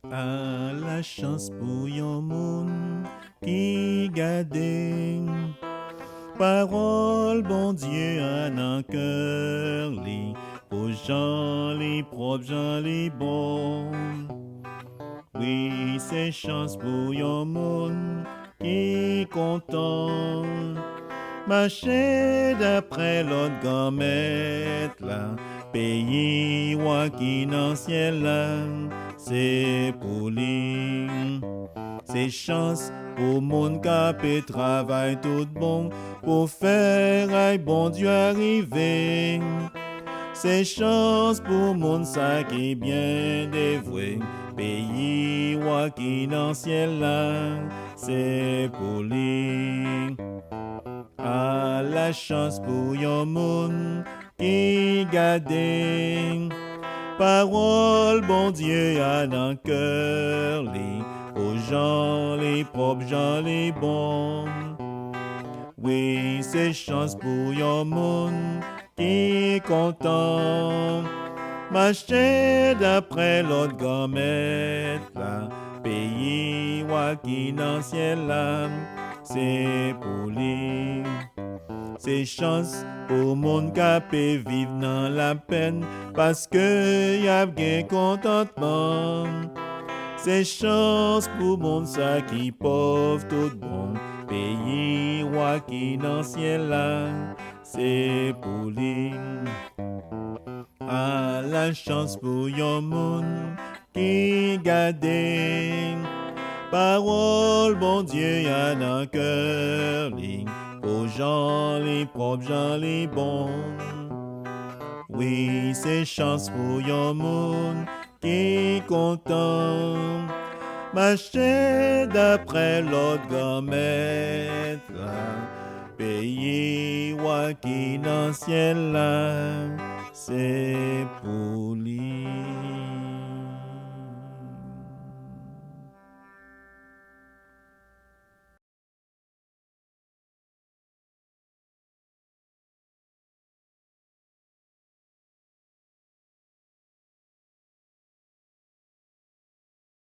A la chance pour yon moun qui gade parole bon Dieu en un cœur li aux gens les propres gens les bons. Oui, c'est chance pour yon moun qui content marcher d'après l'autre gommette là, pays ou qui dans ciel là, c'est pour lui. C'est chance pour moun capé travail tout bon pour faire ay bon Dieu arriver. C'est chance pour moun ça qui bien dévoué, pays ou qui dans ciel là, c'est pour lui. A la chance pour yon moun qui gade parole bon Dieu a dans cœur li aux gens les propres gens les bons. Oui, c'est chance pour yon moun qui content marcher d'après l'autre gommette là, pays ou qui dans ciel là, c'est pour lui. C'est chance pour moun capé vivre dans la peine parce que y a bien contentement. C'est chance pour moun ça qui pauvre tout bon, pays ou qui dans ciel là, c'est pour lui. A la chance pour yon moun qui gade parole bon Dieu y'a dans cœur li aux gens les propres gens les bons. Oui, c'est chance pour yon moun qui content marcher d'après l'autre gommette là, pays ou qui dans ciel là, c'est pour lui.